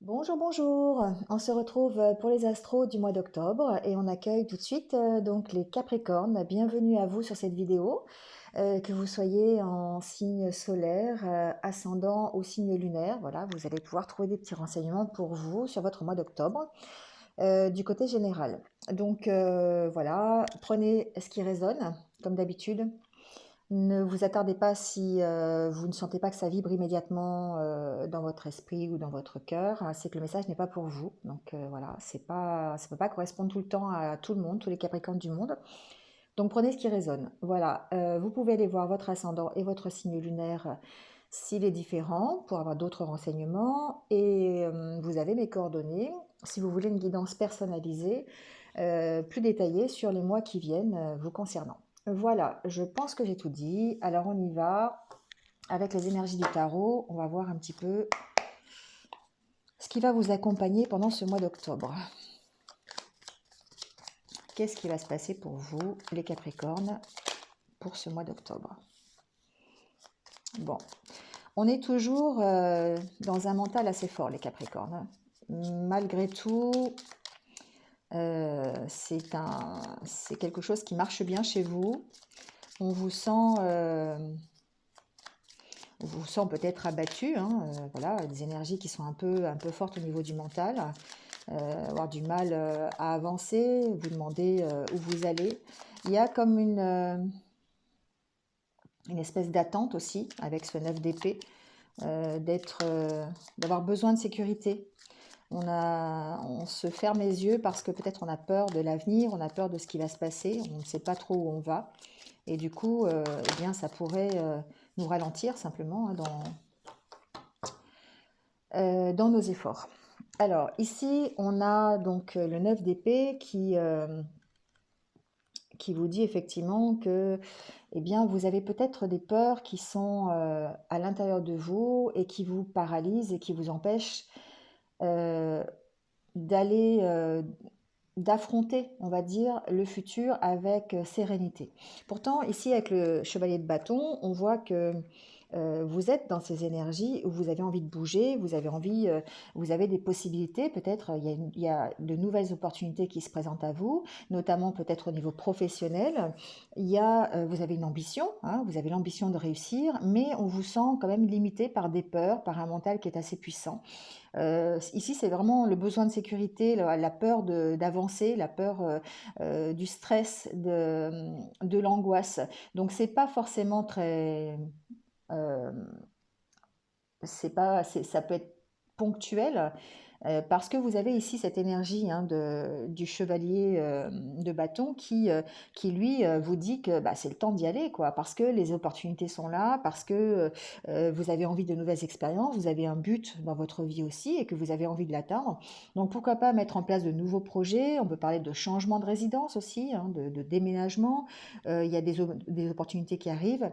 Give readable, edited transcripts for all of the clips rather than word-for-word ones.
Bonjour, bonjour. On se retrouve pour les astros du mois d'octobre et on accueille tout de suite donc les Capricornes. Bienvenue à vous sur cette vidéo, que vous soyez en signe solaire, ascendant ou signe lunaire. Voilà, vous allez pouvoir trouver des petits renseignements pour vous sur votre mois d'octobre du côté général. Donc voilà, prenez ce qui résonne comme d'habitude. Ne vous attardez pas si vous ne sentez pas que ça vibre immédiatement dans votre esprit ou dans votre cœur, hein, c'est que le message n'est pas pour vous. Donc voilà, c'est pas, ça ne peut pas correspondre tout le temps à tout le monde, tous les Capricornes du monde. Donc prenez ce qui résonne. Voilà, vous pouvez aller voir votre ascendant et votre signe lunaire s'il est différent pour avoir d'autres renseignements. Et vous avez mes coordonnées si vous voulez une guidance personnalisée, plus détaillée sur les mois qui viennent vous concernant. Voilà, je pense que j'ai tout dit. Alors on y va. Avec les énergies du tarot, on va voir un petit peu ce qui va vous accompagner pendant ce mois d'octobre. Qu'est-ce qui va se passer pour vous, les Capricornes, pour ce mois d'octobre? Bon, on est toujours dans un mental assez fort, les Capricornes. Malgré tout, c'est quelque chose qui marche bien chez vous. On vous sent peut-être abattu, hein, voilà, des énergies qui sont un peu fortes au niveau du mental, avoir du mal à avancer, vous demandez où vous allez. Il y a comme une espèce d'attente aussi avec ce 9 d'épée, d'avoir besoin de sécurité. On se ferme les yeux parce que peut-être on a peur de l'avenir, on a peur de ce qui va se passer, on ne sait pas trop où on va. Et du coup, eh bien, ça pourrait nous ralentir simplement hein, dans nos efforts. Alors ici, on a donc le 9 d'épée qui vous dit effectivement que eh bien, vous avez peut-être des peurs qui sont à l'intérieur de vous et qui vous paralysent et qui vous empêchent euh, d'aller, d'affronter, on va dire, le futur avec sérénité. Pourtant, ici, avec le chevalier de bâton, on voit que vous êtes dans ces énergies où vous avez envie de bouger, vous avez envie, vous avez des possibilités, peut-être il y a de nouvelles opportunités qui se présentent à vous, notamment peut-être au niveau professionnel. Vous avez une ambition, hein, vous avez l'ambition de réussir, mais on vous sent quand même limité par des peurs, par un mental qui est assez puissant. Ici, c'est vraiment le besoin de sécurité, la peur d'avancer, la peur du stress, de l'angoisse. Donc, c'est pas forcément très. euh, ça peut être ponctuel parce que vous avez ici cette énergie hein, du chevalier de bâton qui lui vous dit que bah, c'est le temps d'y aller quoi, parce que les opportunités sont là, parce que vous avez envie de nouvelles expériences, vous avez un but dans votre vie aussi et que vous avez envie de l'atteindre. Donc pourquoi pas mettre en place de nouveaux projets, on peut parler de changement de résidence aussi, hein, de déménagement, il y a des opportunités qui arrivent.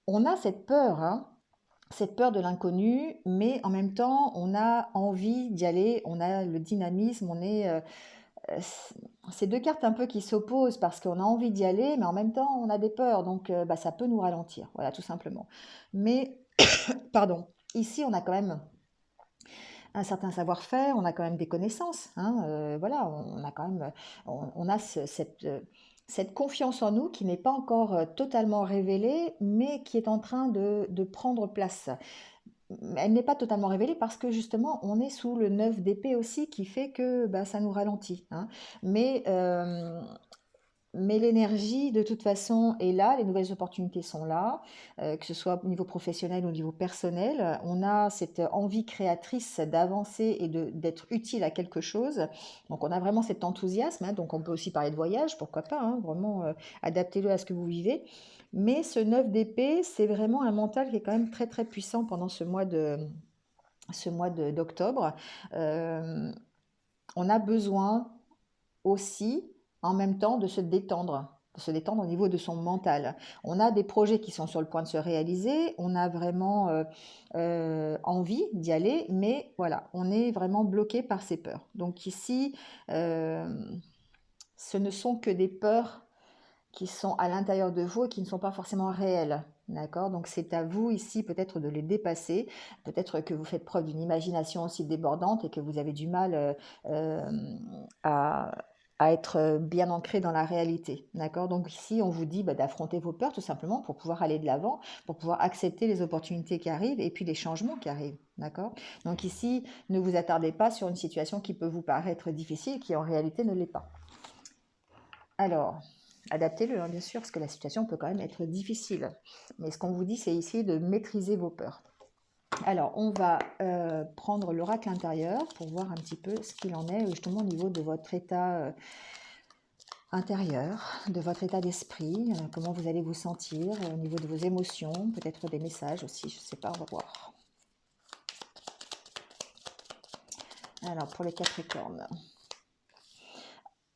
On a cette peur de l'inconnu, mais en même temps, on a envie d'y aller, on a le dynamisme, c'est deux cartes un peu qui s'opposent parce qu'on a envie d'y aller, mais en même temps, on a des peurs, donc bah, ça peut nous ralentir, voilà, tout simplement. Mais, pardon, ici, on a quand même un certain savoir-faire, on a quand même des connaissances, hein, voilà, on a quand même, on a cette confiance en nous qui n'est pas encore totalement révélée, mais qui est en train de prendre place. Elle n'est pas totalement révélée parce que justement on est sous le 9 d'épée aussi qui fait que bah, ça nous ralentit. Hein. Mais, euh, mais l'énergie de toute façon est là, les nouvelles opportunités sont là, que ce soit au niveau professionnel ou au niveau personnel. On a cette envie créatrice d'avancer et d'être utile à quelque chose. Donc on a vraiment cet enthousiasme. Hein. Donc on peut aussi parler de voyage, pourquoi pas, hein, vraiment adaptez-le à ce que vous vivez. Mais ce 9 d'épée, c'est vraiment un mental qui est quand même très très puissant pendant d'octobre. Euh, on a besoin aussi, en même temps, de se détendre au niveau de son mental. On a des projets qui sont sur le point de se réaliser, on a vraiment envie d'y aller, mais voilà, on est vraiment bloqué par ces peurs. Donc ici, euh, ce ne sont que des peurs qui sont à l'intérieur de vous et qui ne sont pas forcément réelles. d'accord? Donc c'est à vous ici peut-être de les dépasser, peut-être que vous faites preuve d'une imagination aussi débordante et que vous avez du mal à, à être bien ancré dans la réalité, d'accord? Donc ici on vous dit d'affronter vos peurs tout simplement pour pouvoir aller de l'avant, pour pouvoir accepter les opportunités qui arrivent et puis les changements qui arrivent, d'accord? Donc ici, ne vous attardez pas sur une situation qui peut vous paraître difficile, qui en réalité ne l'est pas. Alors, adaptez-le, hein, bien sûr, parce que la situation peut quand même être difficile. Mais ce qu'on vous dit, c'est ici de maîtriser vos peurs. Alors, on va prendre l'oracle intérieur pour voir un petit peu ce qu'il en est justement au niveau de votre état intérieur, de votre état d'esprit, comment vous allez vous sentir au niveau de vos émotions, peut-être des messages aussi, je ne sais pas, on va voir. Alors, pour les Capricornes.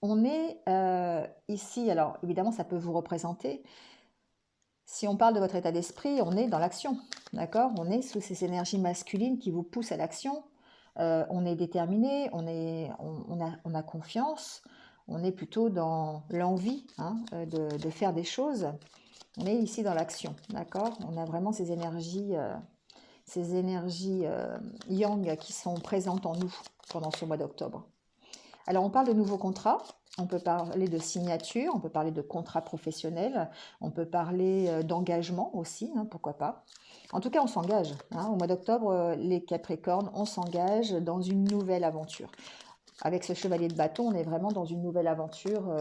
On est ici, alors évidemment ça peut vous représenter, si on parle de votre état d'esprit, on est dans l'action, d'accord? On est sous ces énergies masculines qui vous poussent à l'action, on est déterminé, on a confiance, on est plutôt dans l'envie hein, de faire des choses, on est ici dans l'action, d'accord? On a vraiment ces énergies yang qui sont présentes en nous pendant ce mois d'octobre. Alors, on parle de nouveaux contrats, on peut parler de signature, on peut parler de contrat professionnel, on peut parler d'engagement aussi, hein, pourquoi pas. En tout cas, on s'engage. Hein. Au mois d'octobre, les Capricornes, on s'engage dans une nouvelle aventure. Avec ce chevalier de bâton, on est vraiment dans une nouvelle aventure,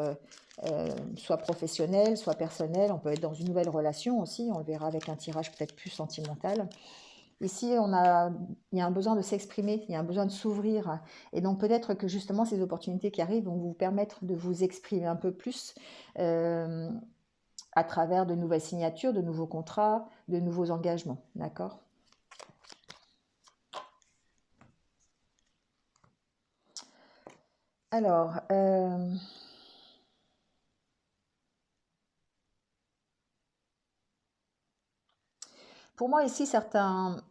soit professionnelle, soit personnelle. On peut être dans une nouvelle relation aussi, on le verra avec un tirage peut-être plus sentimental. Ici, il y a un besoin de s'exprimer, il y a un besoin de s'ouvrir. Et donc peut-être que justement ces opportunités qui arrivent vont vous permettre de vous exprimer un peu plus euh, à travers de nouvelles signatures, de nouveaux contrats, de nouveaux engagements. D'accord? Alors, pour moi ici, certains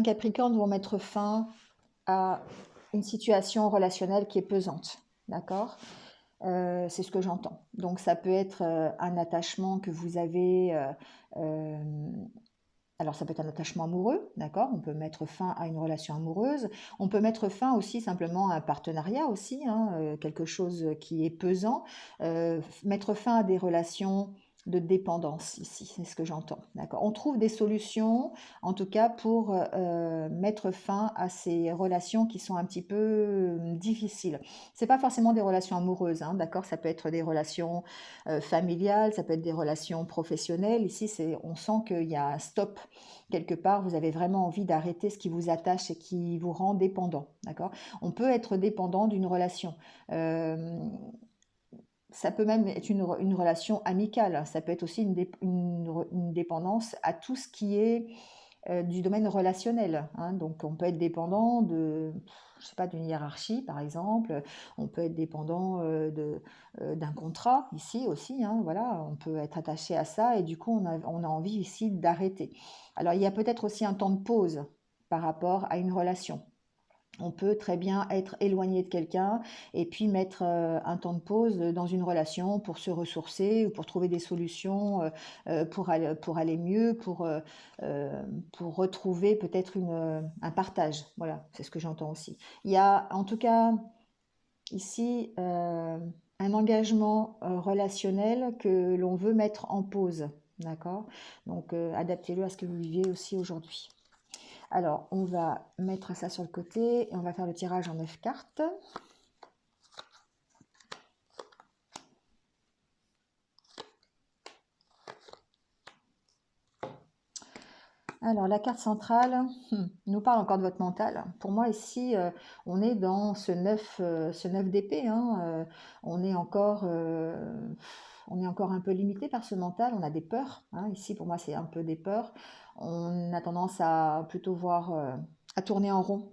Capricornes vont mettre fin à une situation relationnelle qui est pesante. D'accord? C'est ce que j'entends. Donc ça peut être un attachement que vous avez, alors ça peut être un attachement amoureux, d'accord? On peut mettre fin à une relation amoureuse. On peut mettre fin aussi simplement à un partenariat aussi, hein, quelque chose qui est pesant. Mettre fin à des relations de dépendance ici, c'est ce que j'entends, d'accord? On trouve des solutions, en tout cas pour mettre fin à ces relations qui sont un petit peu difficiles. C'est pas forcément des relations amoureuses, hein, d'accord? Ça peut être des relations familiales, ça peut être des relations professionnelles. Ici, on sent qu'il y a un stop quelque part. Vous avez vraiment envie d'arrêter ce qui vous attache et qui vous rend dépendant, d'accord? On peut être dépendant d'une relation. Euh, Ça peut même être une relation amicale. Ça peut être aussi une dépendance à tout ce qui est du domaine relationnel. Hein. Donc, on peut être dépendant je sais pas, d'une hiérarchie, par exemple. On peut être dépendant d'un contrat, ici aussi. Hein, voilà, on peut être attaché à ça et du coup, on a envie ici d'arrêter. Alors, il y a peut-être aussi un temps de pause par rapport à une relation. On peut très bien être éloigné de quelqu'un et puis mettre un temps de pause dans une relation pour se ressourcer ou pour trouver des solutions pour aller mieux, pour retrouver peut-être un partage. Voilà, c'est ce que j'entends aussi. Il y a en tout cas ici un engagement relationnel que l'on veut mettre en pause. D'accord? Donc adaptez-le à ce que vous vivez aussi aujourd'hui. Alors, on va mettre ça sur le côté et on va faire le tirage en 9 cartes. Alors, la carte centrale nous parle encore de votre mental. Pour moi, ici, on est dans ce 9 d'épée. Hein, on est encore un peu limité par ce mental. On a des peurs. Hein, ici, pour moi, c'est un peu des peurs. On a tendance à plutôt à tourner en rond.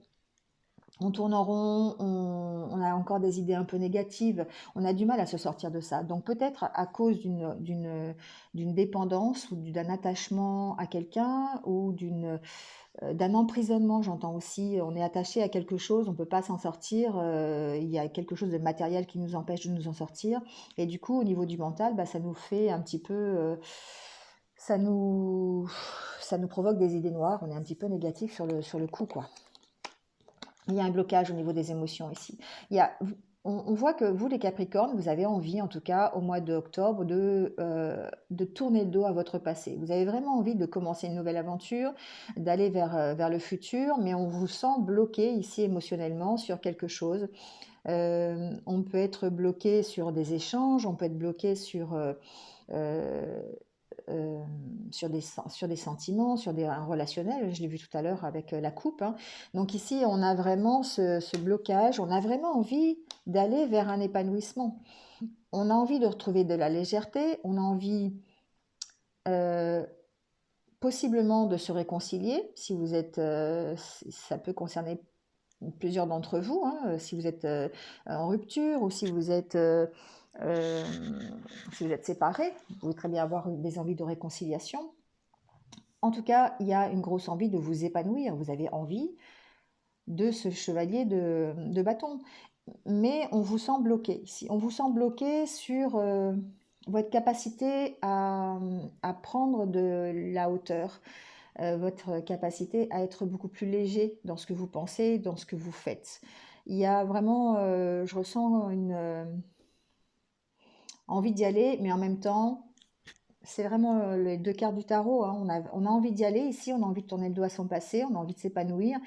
On tourne en rond, on a encore des idées un peu négatives, on a du mal à se sortir de ça. Donc peut-être à cause d'une dépendance ou d'un attachement à quelqu'un ou d'un emprisonnement, j'entends aussi, on est attaché à quelque chose, on ne peut pas s'en sortir, il y a quelque chose de matériel qui nous empêche de nous en sortir. Et du coup, au niveau du mental, ça nous fait un petit peu ça nous, ça nous provoque des idées noires, on est un petit peu négatif sur le coup, quoi. Il y a un blocage au niveau des émotions ici. Il y a, on voit que vous, les Capricornes, vous avez envie, en tout cas au mois d'octobre, de tourner le dos à votre passé. Vous avez vraiment envie de commencer une nouvelle aventure, d'aller vers le futur, mais on vous sent bloqué ici émotionnellement sur quelque chose. On peut être bloqué sur des échanges, on peut être bloqué euh, sur des sentiments, un relationnel. Je l'ai vu tout à l'heure avec la coupe, hein. Donc ici, on a vraiment ce blocage, on a vraiment envie d'aller vers un épanouissement. On a envie de retrouver de la légèreté, on a envie euh, possiblement de se réconcilier, si vous êtes, ça peut concerner plusieurs d'entre vous, hein, si vous êtes en rupture ou euh, si vous êtes séparés, vous pouvez très bien avoir des envies de réconciliation. En tout cas, il y a une grosse envie de vous épanouir, vous avez envie de ce chevalier de bâton. Mais on vous sent bloqué ici. On vous sent bloqué sur votre capacité à prendre de la hauteur, votre capacité à être beaucoup plus léger dans ce que vous pensez, dans ce que vous faites. Il y a vraiment, je ressens une envie d'y aller, mais en même temps, c'est vraiment les deux cartes du tarot, hein. On a envie d'y aller ici, on a envie de tourner le dos à son passé, on a envie de s'épanouir,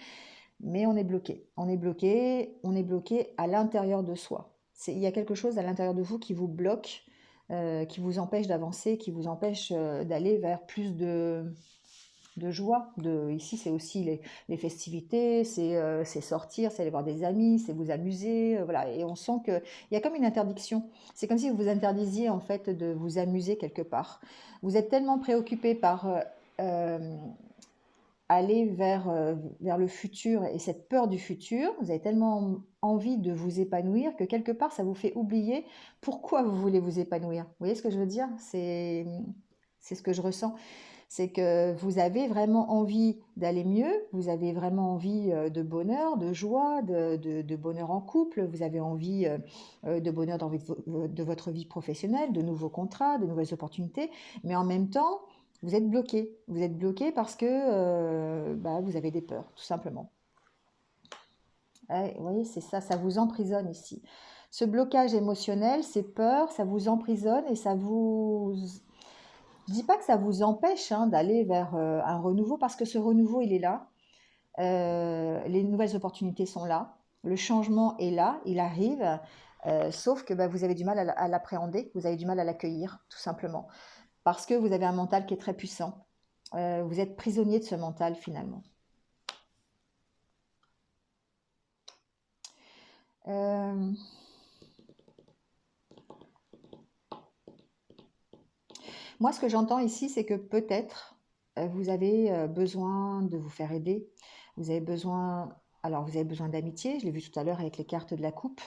mais on est bloqué. On est bloqué, on est bloqué à l'intérieur de soi. Il y a quelque chose à l'intérieur de vous qui vous bloque, qui vous empêche d'avancer, qui vous empêche d'aller vers plus de joie. Ici, c'est aussi les festivités, c'est sortir, c'est aller voir des amis, c'est vous amuser. Voilà. Et on sent qu'il y a comme une interdiction. C'est comme si vous vous interdisiez en fait de vous amuser quelque part. Vous êtes tellement préoccupé par euh, aller vers le futur et cette peur du futur, vous avez tellement envie de vous épanouir que quelque part, ça vous fait oublier pourquoi vous voulez vous épanouir. Vous voyez ce que je veux dire? C'est ce que je ressens. C'est que vous avez vraiment envie d'aller mieux, vous avez vraiment envie de bonheur, de joie, de bonheur en couple, vous avez envie de bonheur de votre vie professionnelle, de nouveaux contrats, de nouvelles opportunités, mais en même temps, vous êtes bloqué. Vous êtes bloqué parce que vous avez des peurs, tout simplement. Ouais, vous voyez, c'est ça, ça vous emprisonne ici. Ce blocage émotionnel, ces peurs, ça vous emprisonne et ça vous... Je ne dis pas que ça vous empêche hein, d'aller vers un renouveau, parce que ce renouveau, il est là. Les nouvelles opportunités sont là. Le changement est là, il arrive. Sauf que vous avez du mal à l'appréhender, vous avez du mal à l'accueillir, tout simplement. Parce que vous avez un mental qui est très puissant. Vous êtes prisonnier de ce mental, finalement. Euh, Moi, ce que j'entends ici, c'est que peut-être vous avez besoin de vous faire aider. Vous avez besoin, alors vous avez besoin d'amitié. Je l'ai vu tout à l'heure avec les cartes de la coupe.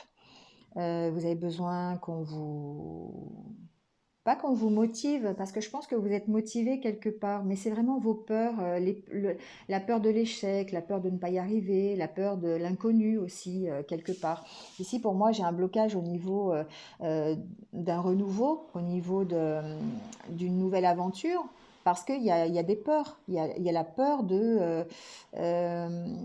Vous avez besoin qu'on vous, pas qu'on vous motive, parce que je pense que vous êtes motivé quelque part, mais c'est vraiment vos peurs, la peur de l'échec, la peur de ne pas y arriver, la peur de l'inconnu aussi, quelque part. Ici, pour moi, j'ai un blocage au niveau d'un renouveau, au niveau d'une nouvelle aventure, parce qu'il y a des peurs. Il y a euh,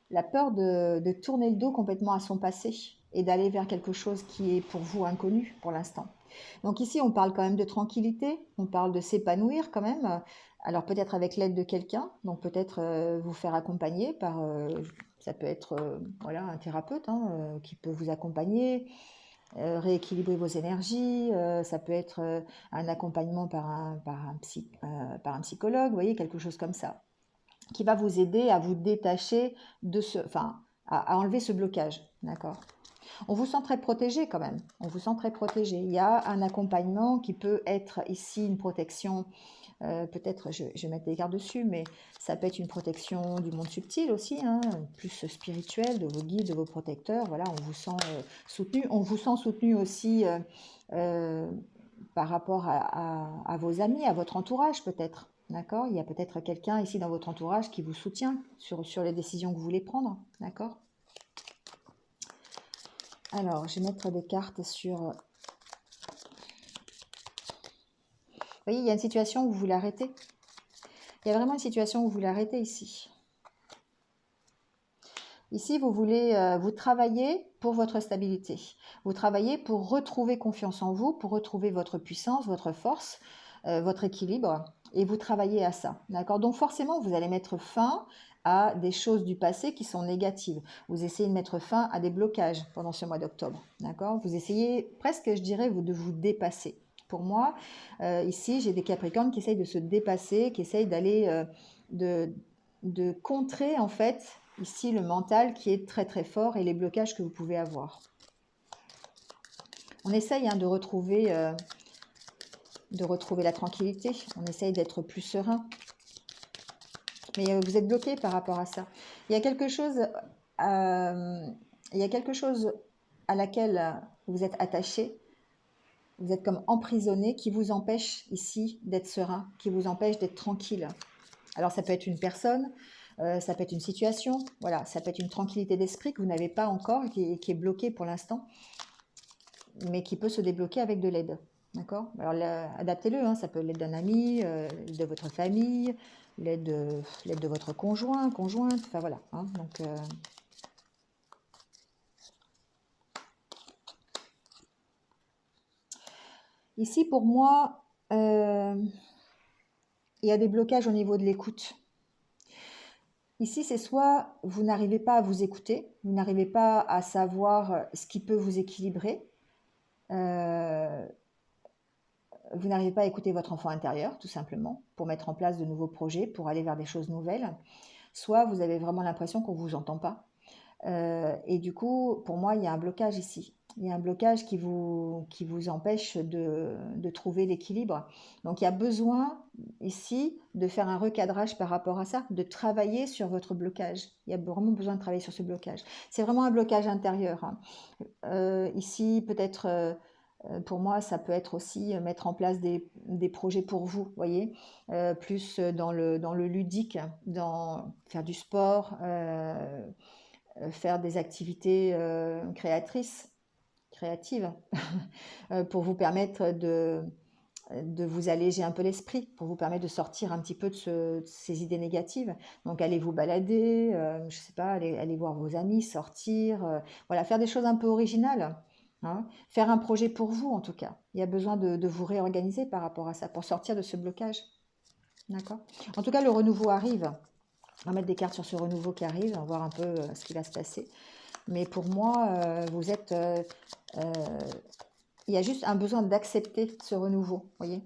la peur de tourner le dos complètement à son passé et d'aller vers quelque chose qui est pour vous inconnu pour l'instant. Donc ici, on parle quand même de tranquillité, on parle de s'épanouir quand même. Alors peut-être avec l'aide de quelqu'un, donc peut-être vous faire accompagner par, ça peut être voilà, un thérapeute hein, qui peut vous accompagner, rééquilibrer vos énergies, ça peut être un accompagnement par un psychologue, vous voyez, quelque chose comme ça qui va vous aider à vous détacher enfin, à enlever ce blocage, d'accord? On vous sent très protégé quand même, on vous sent très protégé. Il y a un accompagnement qui peut être ici une protection, peut-être, je vais mettre des gardes dessus, mais ça peut être une protection du monde subtil aussi, hein, plus spirituel, de vos guides, de vos protecteurs, voilà, on vous sent soutenu. On vous sent soutenu aussi euh, par rapport à vos amis, à votre entourage peut-être. D'accord? Il y a peut-être quelqu'un ici dans votre entourage qui vous soutient sur les décisions que vous voulez prendre. D'accord? Alors, je vais mettre des cartes sur voyez, il y a une situation où vous voulez arrêter. Il y a vraiment une situation où vous voulez arrêter ici. Ici, vous voulez vous travailler pour votre stabilité. Vous travaillez pour retrouver confiance en vous, pour retrouver votre puissance, votre force, votre équilibre. Et vous travaillez à ça. D'accord? Donc forcément, vous allez mettre fin à des choses du passé qui sont négatives. Vous essayez de mettre fin à des blocages pendant ce mois d'octobre. D'accord? Vous essayez presque, je dirais, de vous dépasser. Pour moi, ici, j'ai des Capricornes qui essayent de se dépasser, qui essayent d'aller, de contrer en fait ici le mental qui est très très fort et les blocages que vous pouvez avoir. On essaye de retrouver la tranquillité, on essaye d'être plus serein. Mais vous êtes bloqué par rapport à ça. Il y a quelque chose, à laquelle vous êtes attaché, vous êtes comme emprisonné, qui vous empêche ici d'être serein, qui vous empêche d'être tranquille. Alors ça peut être une personne, ça peut être une situation, voilà, ça peut être une tranquillité d'esprit que vous n'avez pas encore, qui est bloquée pour l'instant, mais qui peut se débloquer avec de l'aide. D'accord? Alors adaptez-le, hein, ça peut être l'aide d'un ami, de votre famille, l'aide de votre conjointe, enfin voilà. Hein, donc, ici, pour moi, il y a des blocages au niveau de l'écoute. Ici, c'est soit vous n'arrivez pas à vous écouter, vous n'arrivez pas à savoir ce qui peut vous équilibrer, vous n'arrivez pas à écouter votre enfant intérieur, tout simplement, pour mettre en place de nouveaux projets, pour aller vers des choses nouvelles, soit vous avez vraiment l'impression qu'on ne vous entend pas. Et du coup, pour moi, il y a un blocage ici. Il y a un blocage qui vous empêche de trouver l'équilibre. Donc, il y a besoin ici de faire un recadrage par rapport à ça, de travailler sur votre blocage. Il y a vraiment besoin de travailler sur ce blocage. C'est vraiment un blocage intérieur. Hein. Ici, peut-être, pour moi, ça peut être aussi mettre en place des projets pour vous, voyez, plus dans le ludique, dans faire du sport, faire des activités créatives, pour vous permettre de vous alléger un peu l'esprit, pour vous permettre de sortir un petit peu de ces idées négatives. Donc allez vous balader, je ne sais pas, allez voir vos amis, sortir, voilà, faire des choses un peu originales. Hein. Faire un projet pour vous en tout cas. Il y a besoin de vous réorganiser par rapport à ça, pour sortir de ce blocage. D'accord? En tout cas, le renouveau arrive. On va mettre des cartes sur ce renouveau qui arrive, on va voir un peu ce qui va se passer. Mais pour moi, vous êtes... il y a juste un besoin d'accepter ce renouveau, voyez.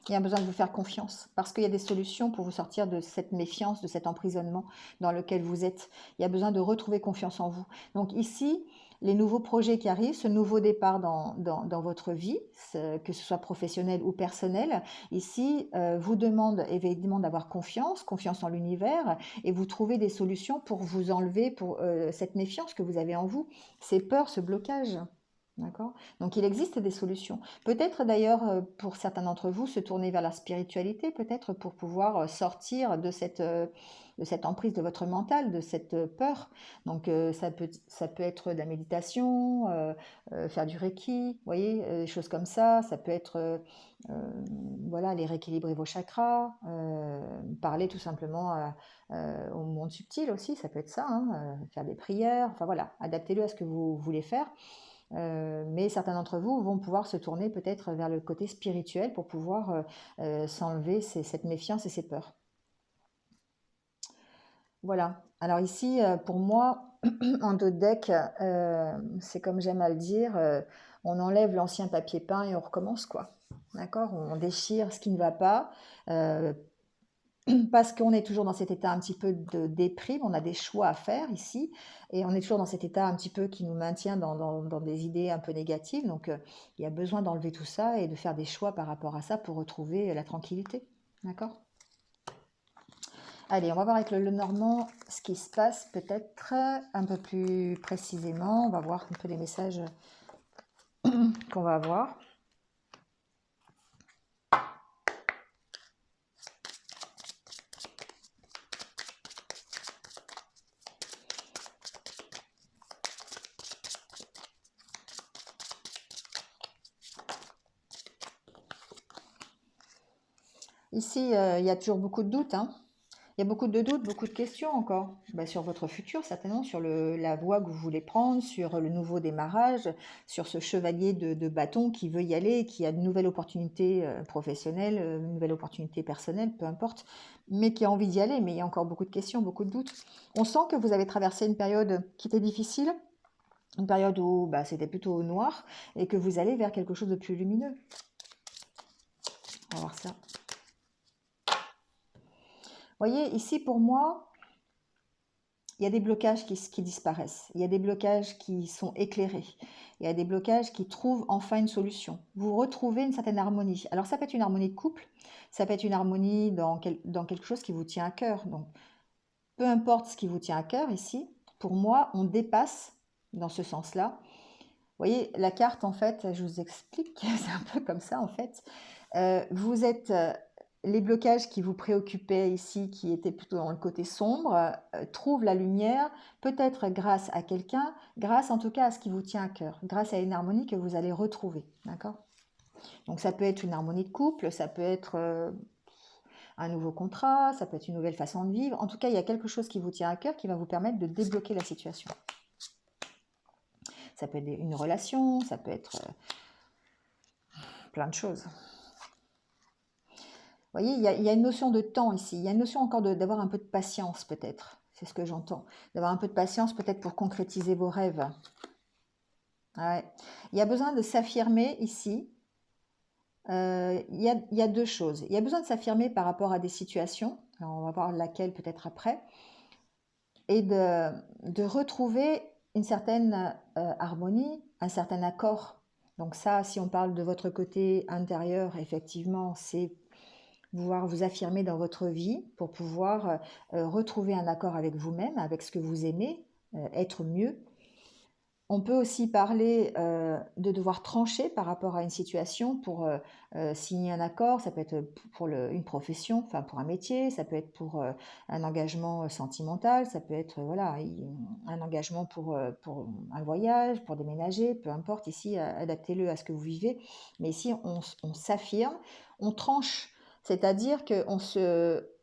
Il y a un besoin de vous faire confiance, parce qu'il y a des solutions pour vous sortir de cette méfiance, de cet emprisonnement dans lequel vous êtes. Il y a besoin de retrouver confiance en vous. Donc ici, les nouveaux projets qui arrivent, ce nouveau départ dans votre vie, que ce soit professionnel ou personnel, ici, vous demande évidemment d'avoir confiance en l'univers, et vous trouvez des solutions pour vous enlever cette méfiance que vous avez en vous, ces peurs, ce blocage. D'accord? Donc il existe des solutions. Peut-être d'ailleurs pour certains d'entre vous se tourner vers la spiritualité, peut-être pour pouvoir sortir de cette emprise de votre mental, de cette peur. Donc ça peut être de la méditation, faire du reiki, vous voyez, des choses comme ça. Ça peut être voilà, aller rééquilibrer vos chakras, parler tout simplement au monde subtil aussi, ça peut être ça, hein, faire des prières, enfin voilà, adaptez-le à ce que vous voulez faire. Mais certains d'entre vous vont pouvoir se tourner peut-être vers le côté spirituel pour pouvoir s'enlever cette méfiance et ces peurs. Voilà. Alors ici, pour moi, en dos de deck, c'est comme j'aime à le dire, on enlève l'ancien papier peint et on recommence, quoi. D'accord? On déchire ce qui ne va pas. Parce qu'on est toujours dans cet état un petit peu de déprime, on a des choix à faire ici, et on est toujours dans cet état un petit peu qui nous maintient dans des idées un peu négatives. Donc, il y a besoin d'enlever tout ça et de faire des choix par rapport à ça pour retrouver la tranquillité. D'accord? Allez, on va voir avec le Normand ce qui se passe peut-être un peu plus précisément. On va voir un peu les messages qu'on va avoir. ici, il y a toujours beaucoup de doutes, hein. Il y a beaucoup de doutes, beaucoup de questions encore. Bah, sur votre futur, certainement, sur la voie que vous voulez prendre, sur le nouveau démarrage, sur ce chevalier de bâton qui veut y aller, qui a de nouvelles opportunités professionnelles, une nouvelle opportunité personnelle, peu importe, mais qui a envie d'y aller. Mais il y a encore beaucoup de questions, beaucoup de doutes. On sent que vous avez traversé une période qui était difficile, une période où bah, c'était plutôt noir, et que vous allez vers quelque chose de plus lumineux. On va voir ça. Vous voyez, ici, pour moi, il y a des blocages qui disparaissent. Il y a des blocages qui sont éclairés. Il y a des blocages qui trouvent enfin une solution. Vous retrouvez une certaine harmonie. Alors, ça peut être une harmonie de couple, ça peut être une harmonie dans quelque chose qui vous tient à cœur. Donc, peu importe ce qui vous tient à cœur ici, pour moi, on dépasse dans ce sens-là. Vous voyez, la carte, en fait, je vous explique, c'est un peu comme ça, en fait. Vous êtes les blocages qui vous préoccupaient ici, qui étaient plutôt dans le côté sombre, trouvent la lumière, peut-être grâce à quelqu'un, grâce en tout cas à ce qui vous tient à cœur, grâce à une harmonie que vous allez retrouver, d'accord? Donc ça peut être une harmonie de couple, ça peut être un nouveau contrat, ça peut être une nouvelle façon de vivre. En tout cas, il y a quelque chose qui vous tient à cœur qui va vous permettre de débloquer la situation. Ça peut être une relation, ça peut être plein de choses. Vous voyez, il y a une notion de temps ici. Il y a une notion encore d'avoir un peu de patience, peut-être. C'est ce que j'entends. D'avoir un peu de patience, peut-être, pour concrétiser vos rêves. Ouais. Il y a besoin de s'affirmer ici. Il y a deux choses. Il y a besoin de s'affirmer par rapport à des situations. Alors, on va voir laquelle peut-être après. Et de retrouver une certaine harmonie, un certain accord. Donc ça, si on parle de votre côté intérieur, effectivement, c'est pouvoir vous affirmer dans votre vie pour pouvoir retrouver un accord avec vous-même, avec ce que vous aimez, être mieux. On peut aussi parler de devoir trancher par rapport à une situation pour signer un accord. Ça peut être pour une profession, enfin pour un métier, ça peut être pour un engagement sentimental, ça peut être voilà, un engagement pour un voyage, pour déménager, peu importe. Ici, adaptez-le à ce que vous vivez. Mais ici, on s'affirme, on tranche, c'est-à-dire qu'on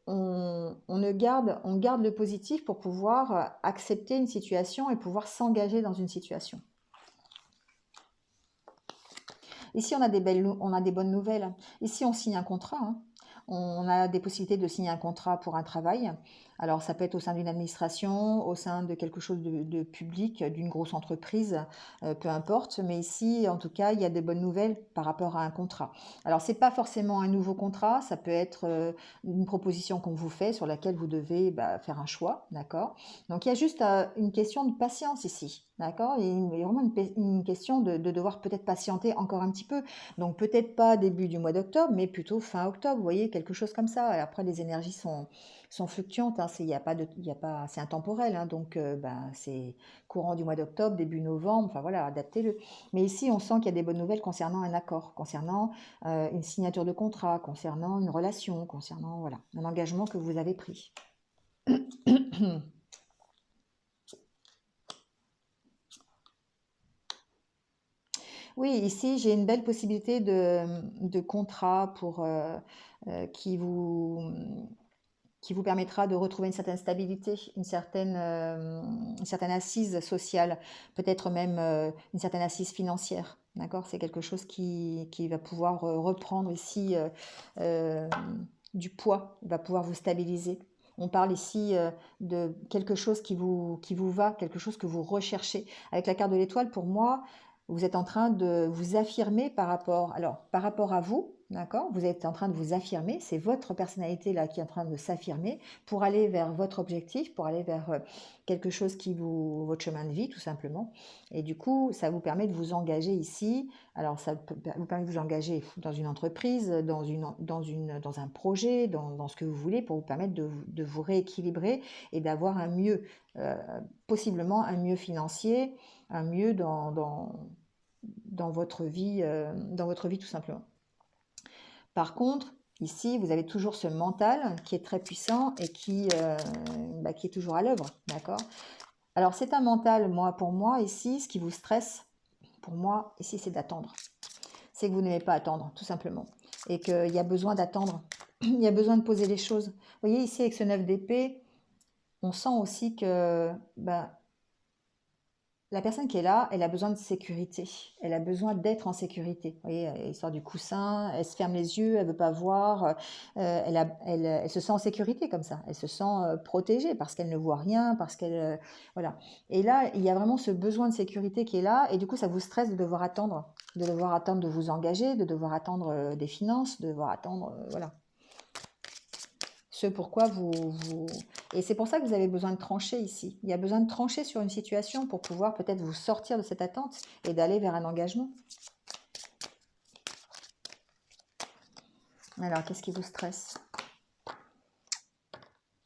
on garde le positif pour pouvoir accepter une situation et pouvoir s'engager dans une situation. Ici, on a des bonnes nouvelles. Ici, on signe un contrat. Hein. On a des possibilités de signer un contrat pour un travail. Alors, ça peut être au sein d'une administration, au sein de quelque chose de public, d'une grosse entreprise, peu importe. Mais ici, en tout cas, il y a des bonnes nouvelles par rapport à un contrat. Alors, ce n'est pas forcément un nouveau contrat. Ça peut être une proposition qu'on vous fait sur laquelle vous devez faire un choix. D'accord? Donc, il y a juste une question de patience ici. D'accord? Il y a vraiment une question de devoir peut-être patienter encore un petit peu. Donc, peut-être pas début du mois d'octobre, mais plutôt fin octobre. Vous voyez, quelque chose comme ça. Et après, les énergies sont fluctuantes. Hein, c'est intemporel. Hein, donc, c'est courant du mois d'octobre, début novembre. Enfin, voilà, adaptez-le. Mais ici, on sent qu'il y a des bonnes nouvelles concernant un accord, concernant une signature de contrat, concernant une relation, concernant voilà, un engagement que vous avez pris. Oui, ici, j'ai une belle possibilité de contrat qui qui vous permettra de retrouver une certaine stabilité, une certaine assise sociale, peut-être même une certaine assise financière. D'accord? C'est quelque chose qui va pouvoir reprendre ici euh, du poids, va pouvoir vous stabiliser. On parle ici de quelque chose qui vous va, quelque chose que vous recherchez. Avec la carte de l'étoile, pour moi, vous êtes en train de vous affirmer par rapport à vous, d'accord? Vous êtes en train de vous affirmer, c'est votre personnalité là qui est en train de s'affirmer pour aller vers votre objectif, pour aller vers quelque chose votre chemin de vie tout simplement. Et du coup, ça vous permet de vous engager ici. Alors, ça vous permet de vous engager dans une entreprise, dans un projet, dans ce que vous voulez pour vous permettre de vous rééquilibrer et d'avoir un mieux, possiblement un mieux financier, un mieux dans votre vie tout simplement. Par contre, ici, vous avez toujours ce mental qui est très puissant et qui est toujours à l'œuvre, d'accord? Alors, c'est un mental, pour moi, ici, ce qui vous stresse, pour moi, ici, c'est d'attendre. C'est que vous n'aimez pas attendre, tout simplement. Et qu'il y a besoin d'attendre il y a besoin de poser les choses. Vous voyez, ici, avec ce 9 d'épée, on sent aussi que bah, la personne qui est là, elle a besoin de sécurité. Elle a besoin d'être en sécurité. Vous voyez, elle sort du coussin, elle se ferme les yeux, elle veut pas voir. Elle se sent en sécurité comme ça. Elle se sent protégée parce qu'elle ne voit rien, parce qu'elle... voilà. Et là, il y a vraiment ce besoin de sécurité qui est là. Et du coup, ça vous stresse de devoir attendre de vous engager, de devoir attendre des finances, de devoir attendre... voilà. Ce pourquoi Et c'est pour ça que vous avez besoin de trancher ici. Il y a besoin de trancher sur une situation pour pouvoir peut-être vous sortir de cette attente et d'aller vers un engagement. Alors, qu'est-ce qui vous stresse?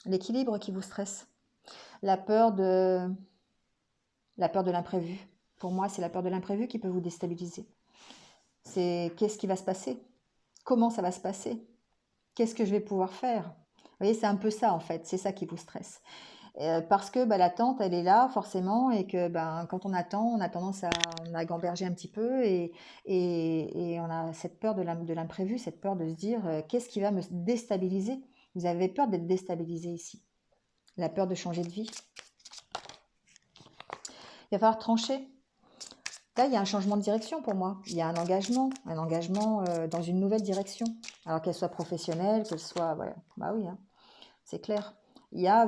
L'équilibre qui vous stresse. La peur de l'imprévu. Pour moi, c'est la peur de l'imprévu qui peut vous déstabiliser. C'est qu'est-ce qui va se passer? Comment ça va se passer? Qu'est-ce que je vais pouvoir faire? Vous voyez, c'est un peu ça en fait, c'est ça qui vous stresse. Parce que bah, l'attente, elle est là forcément, et que ben, quand on attend, on a tendance à gamberger un petit peu, et on a cette peur de l'imprévu, cette peur de se dire qu'est-ce qui va me déstabiliser? Vous avez peur d'être déstabilisé ici, la peur de changer de vie. Il va falloir trancher. Là, il y a un changement de direction pour moi. Il y a un engagement dans une nouvelle direction. Alors qu'elle soit professionnelle, qu'elle soit... Voilà. Bah oui, hein, c'est clair.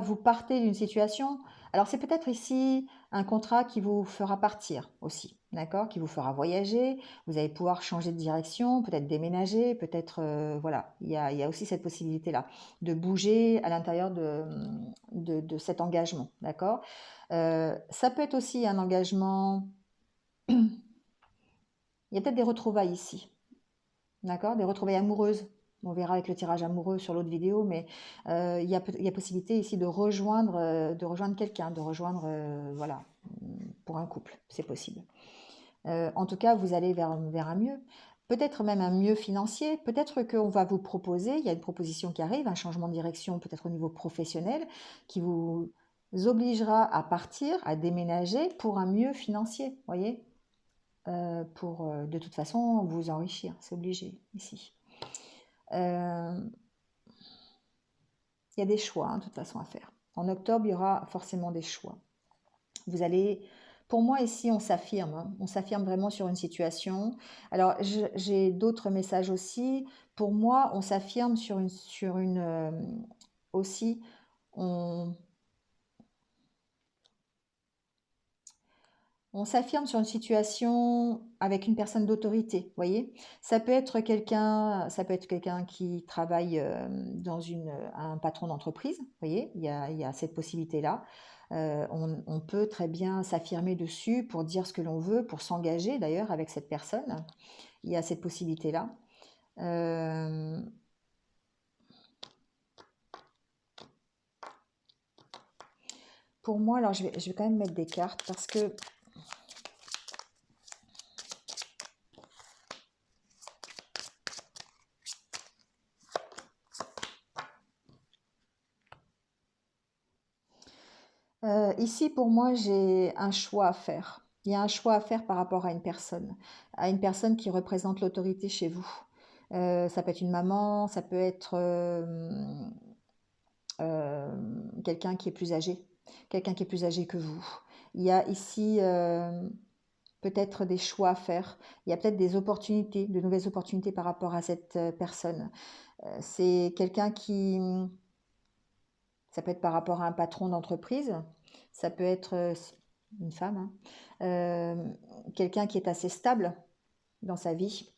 Vous partez d'une situation. Alors c'est peut-être ici un contrat qui vous fera partir aussi, d'accord? Qui vous fera voyager. Vous allez pouvoir changer de direction, peut-être déménager, peut-être... voilà, il y a aussi cette possibilité-là de bouger à l'intérieur de cet engagement, d'accord? Ça peut être aussi un engagement... Il y a peut-être des retrouvailles ici, d'accord? Des retrouvailles amoureuses. On verra avec le tirage amoureux sur l'autre vidéo, mais il y a possibilité ici de rejoindre quelqu'un, de rejoindre, voilà, pour un couple, c'est possible. En tout cas, vous allez vers un mieux, peut-être même un mieux financier, peut-être qu'on va vous proposer, il y a une proposition qui arrive, un changement de direction peut-être au niveau professionnel, qui vous obligera à partir, à déménager pour un mieux financier, voyez? Pour de toute façon vous enrichir, c'est obligé ici. Euh, Il y a des choix hein, de toute façon à faire. En octobre, il y aura forcément des choix. Vous allez, pour moi ici, on s'affirme. Hein. On s'affirme vraiment sur une situation. Alors, j'ai d'autres messages aussi. Pour moi, on s'affirme aussi, on s'affirme sur une situation avec une personne d'autorité, voyez? Ça peut être quelqu'un qui travaille un patron d'entreprise, voyez? Il y a cette possibilité-là. On peut très bien s'affirmer dessus pour dire ce que l'on veut, pour s'engager d'ailleurs avec cette personne. Il y a cette possibilité-là. Pour moi, alors je vais quand même mettre des cartes parce que ici, pour moi, j'ai un choix à faire. Il y a un choix à faire par rapport à une personne qui représente l'autorité chez vous. Ça peut être une maman, ça peut être quelqu'un qui est plus âgé, quelqu'un qui est plus âgé que vous. Il y a ici peut-être des choix à faire. Il y a peut-être des opportunités, de nouvelles opportunités par rapport à cette personne. C'est quelqu'un qui, ça peut être par rapport à un patron d'entreprise, ça peut être une femme, hein, quelqu'un qui est assez stable dans sa vie.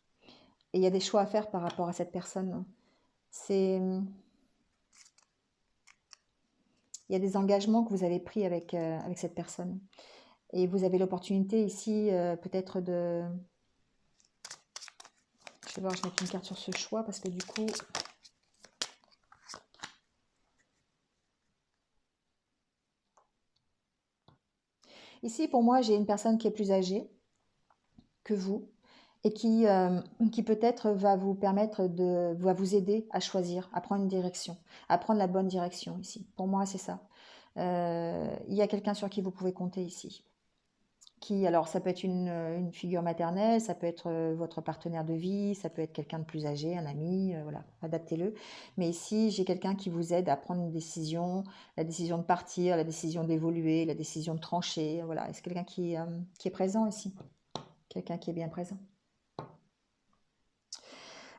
Et il y a des choix à faire par rapport à cette personne. Il y a des engagements que vous avez pris avec cette personne. Et vous avez l'opportunité ici peut-être de... Je vais voir, je vais mettre une carte sur ce choix parce que du coup... Ici, pour moi, j'ai une personne qui est plus âgée que vous et qui peut-être va vous permettre va vous aider à choisir, à prendre une direction, à prendre la bonne direction ici. Pour moi, c'est ça. Il y a quelqu'un sur qui vous pouvez compter ici. Alors ça peut être une figure maternelle, ça peut être votre partenaire de vie, ça peut être quelqu'un de plus âgé, un ami, voilà, adaptez-le. Mais ici, j'ai quelqu'un qui vous aide à prendre une décision, la décision de partir, la décision d'évoluer, la décision de trancher, voilà. Est-ce quelqu'un qui est présent ici? Quelqu'un qui est bien présent.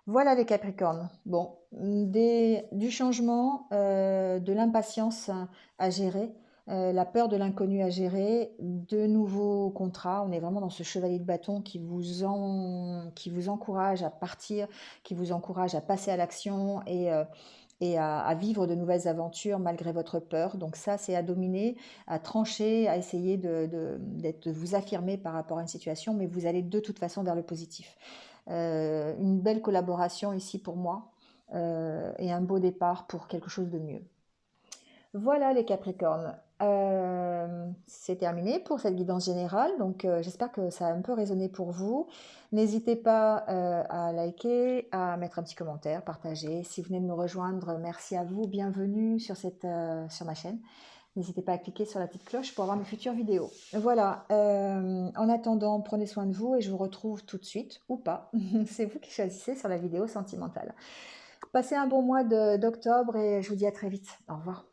Voilà les Capricornes. Bon, du changement, de l'impatience à gérer, la peur de l'inconnu à gérer, de nouveaux contrats. On est vraiment dans ce chevalier de bâton qui vous encourage à partir, qui vous encourage à passer à l'action et à vivre de nouvelles aventures malgré votre peur. Donc ça, c'est à dominer, à trancher, à essayer de vous affirmer par rapport à une situation, mais vous allez de toute façon vers le positif. Une belle collaboration ici pour moi et un beau départ pour quelque chose de mieux. Voilà les Capricornes. C'est terminé pour cette guidance générale, donc j'espère que ça a un peu résonné pour vous. N'hésitez pas à liker, à mettre un petit commentaire, partager. Si vous venez de me rejoindre, merci à vous, bienvenue sur ma chaîne. N'hésitez pas à cliquer sur la petite cloche pour avoir mes futures vidéos. Voilà, en attendant, prenez soin de vous et je vous retrouve tout de suite, ou pas. C'est vous qui choisissez sur la vidéo sentimentale. Passez un bon mois d'octobre et je vous dis à très vite. Au revoir.